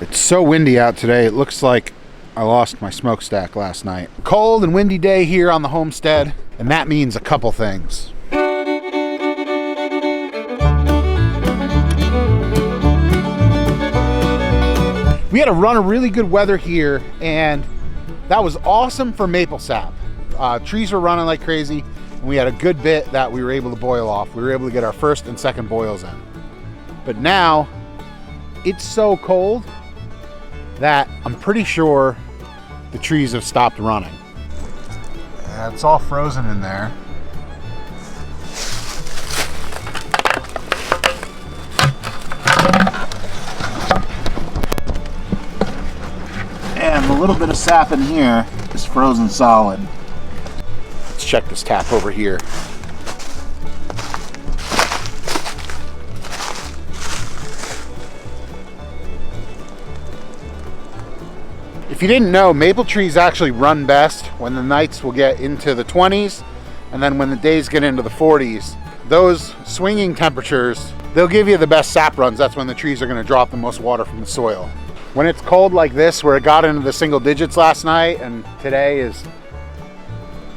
It's so windy out today, it looks like I lost my smokestack last night. Cold and windy day here on the homestead, and that means a couple things. We had a run of really good weather here, and that was awesome for maple sap. Trees were running like crazy, and we had a good bit that we were able to boil off. We were able to get our first and second boils in. But now, it's so cold that I'm pretty sure the trees have stopped running. It's all frozen in there. And a little bit of sap in here is frozen solid. Let's check this tap over here. If you didn't know, maple trees actually run best when the nights will get into the 20s, and then when the days get into the 40s. Those swinging temperatures, they'll give you the best sap runs. That's when the trees are going to drop the most water from the soil. When it's cold like this, where it got into the single digits last night, and today is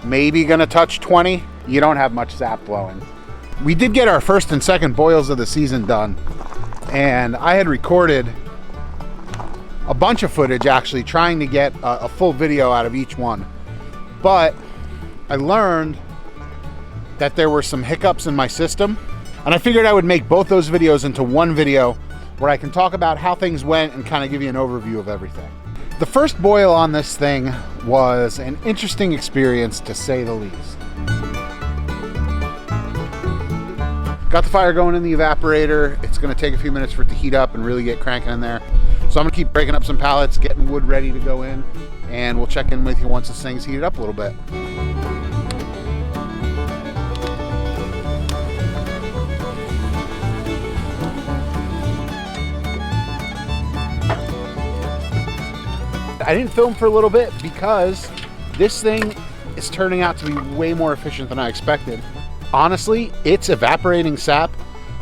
maybe going to touch 20, you don't have much sap flowing. We did get our first and second boils of the season done, and I had recorded a bunch of footage actually trying to get a full video out of each one, but I learned that there were some hiccups in my system, and I figured I would make both those videos into one video where I can talk about how things went and kind of give you an overview of everything. The first boil on this thing was an interesting experience, to say the least. Got the fire going in the evaporator. It's going to take a few minutes for it to heat up and really get cranking in there. So I'm going to keep breaking up some pallets, getting wood ready to go in, and we'll check in with you once this thing's heated up a little bit. I didn't film for a little bit because this thing is turning out to be way more efficient than I expected. Honestly, it's evaporating sap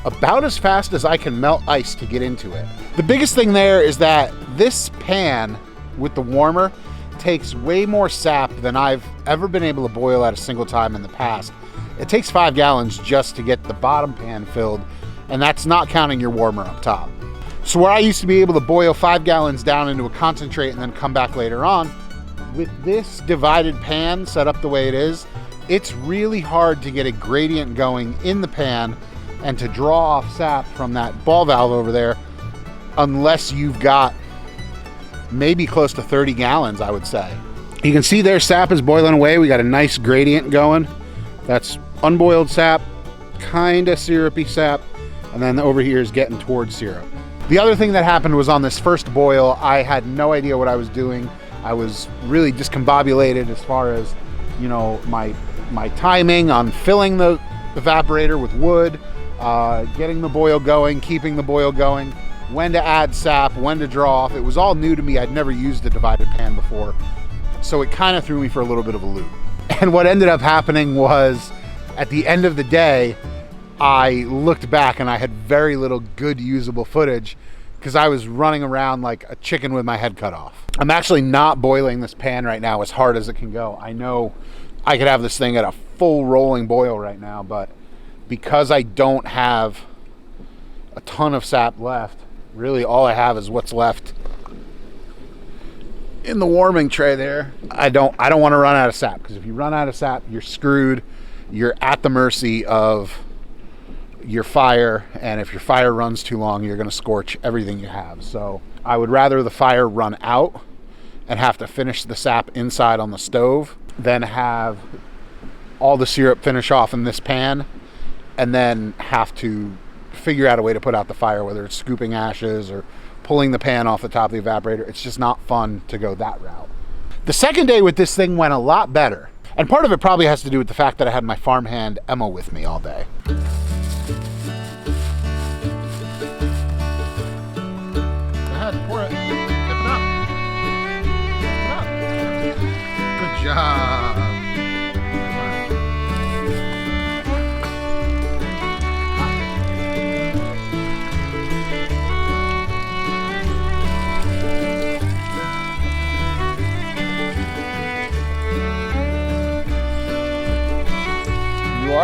about as fast as I can melt ice to get into it. The biggest thing there is that this pan with the warmer takes way more sap than I've ever been able to boil at a single time in the past. It takes 5 gallons just to get the bottom pan filled, and that's not counting your warmer up top. So where I used to be able to boil 5 gallons down into a concentrate and then come back later on, with this divided pan set up the way it is, it's really hard to get a gradient going in the pan and to draw off sap from that ball valve over there unless you've got maybe close to 30 gallons, I would say. You can see their sap is boiling away. We got a nice gradient going. That's unboiled sap, kind of syrupy sap, and then over here is getting towards syrup. The other thing that happened was on this first boil, I had no idea what I was doing. I was really discombobulated as far as, you know, my timing on filling the evaporator with wood, getting the boil going, keeping the boil going, when to add sap, when to draw off. It was all new to me. I'd never used a divided pan before, so it kind of threw me for a little bit of a loop. And what ended up happening was, at the end of the day, I looked back and I had very little good usable footage because I was running around like a chicken with my head cut off. I'm actually not boiling this pan right now as hard as it can go. I know I could have this thing at a full rolling boil right now, but because I don't have a ton of sap left, really all I have is what's left in the warming tray there. I don't want to run out of sap, because if you run out of sap, you're screwed. You're at the mercy of your fire, and if your fire runs too long, you're going to scorch everything you have. So I would rather the fire run out and have to finish the sap inside on the stove than have all the syrup finish off in this pan and then have to figure out a way to put out the fire, whether it's scooping ashes or pulling the pan off the top of the evaporator. It's just not fun to go that route. The second day with this thing went a lot better, and part of it probably has to do with the fact that I had my farmhand Emma with me all day. Go ahead, pour it. Dip it up. Dip it up. Good job.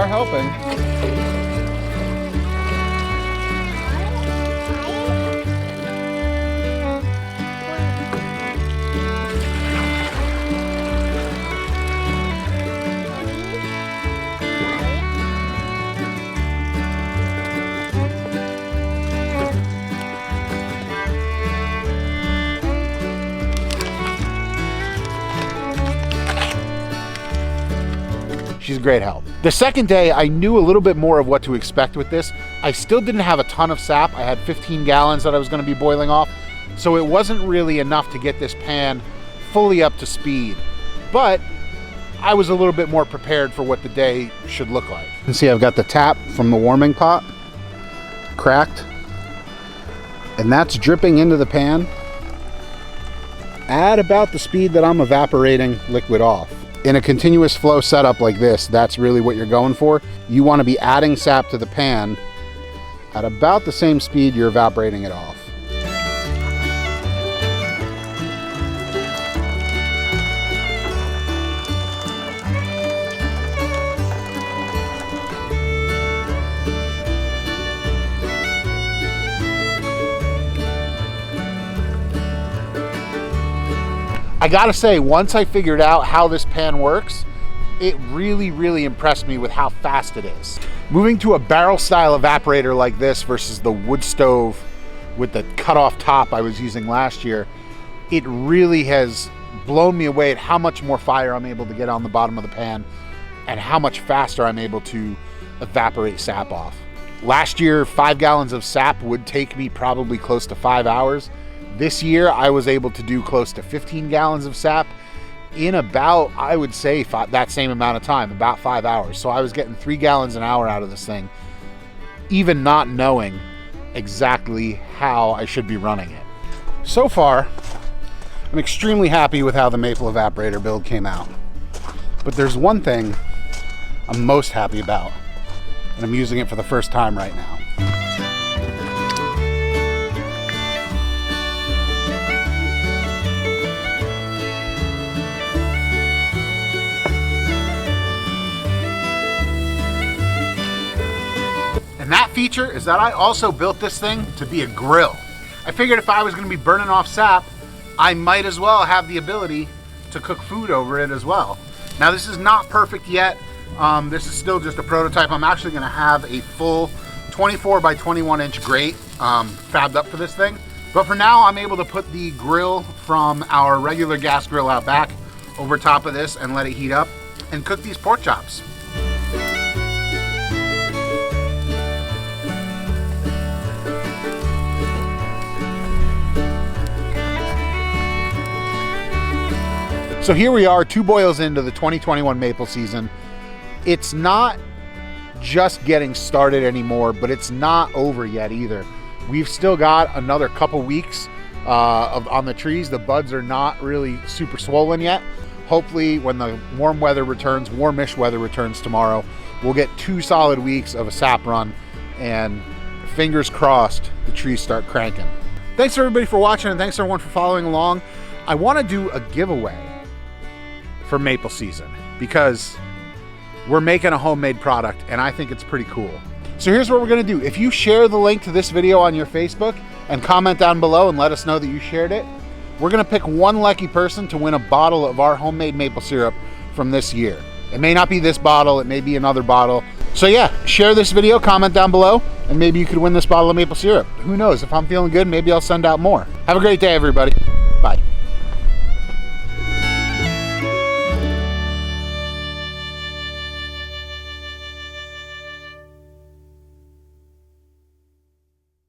are helping. She's a great help. The second day, I knew a little bit more of what to expect with this. I still didn't have a ton of sap. I had 15 gallons that I was gonna be boiling off, so it wasn't really enough to get this pan fully up to speed. But I was a little bit more prepared for what the day should look like. You can see I've got the tap from the warming pot cracked, and that's dripping into the pan at about the speed that I'm evaporating liquid off. In a continuous flow setup like this, that's really what you're going for. You want to be adding sap to the pan at about the same speed you're evaporating it off. I gotta say, once I figured out how this pan works, it really impressed me with how fast it is. Moving to a barrel style evaporator like this versus the wood stove with the cut off top I was using last year, it really has blown me away at how much more fire I'm able to get on the bottom of the pan and how much faster I'm able to evaporate sap off. Last year, 5 gallons of sap would take me probably close to 5 hours. This year, I was able to do close to 15 gallons of sap in about, I would say, that same amount of time, about 5 hours. So I was getting 3 gallons an hour out of this thing, even not knowing exactly how I should be running it. So far, I'm extremely happy with how the Maple Evaporator build came out. But there's one thing I'm most happy about, and I'm using it for the first time right now. And that feature is that I also built this thing to be a grill. I figured if I was gonna be burning off sap, I might as well have the ability to cook food over it as well. Now this is not perfect yet. This is still just a prototype. I'm actually gonna have a full 24 by 21 inch grate fabbed up for this thing. But for now, I'm able to put the grill from our regular gas grill out back over top of this and let it heat up and cook these pork chops. So here we are, 2 boils into the 2021 maple season. It's not just getting started anymore, but it's not over yet either. We've still got another couple weeks on the trees. The buds are not really super swollen yet. Hopefully when the warm weather returns, warmish weather returns tomorrow, we'll get 2 solid weeks of a sap run, and fingers crossed the trees start cranking. Thanks everybody for watching, and thanks everyone for following along. I wanna do a giveaway for maple season because we're making a homemade product and I think it's pretty cool. So here's what we're gonna do. If you share the link to this video on your Facebook and comment down below and let us know that you shared it, we're gonna pick one lucky person to win a bottle of our homemade maple syrup from this year. It may not be this bottle, it may be another bottle. So yeah, share this video, comment down below, and maybe you could win this bottle of maple syrup. Who knows, if I'm feeling good, maybe I'll send out more. Have a great day, everybody. Bye.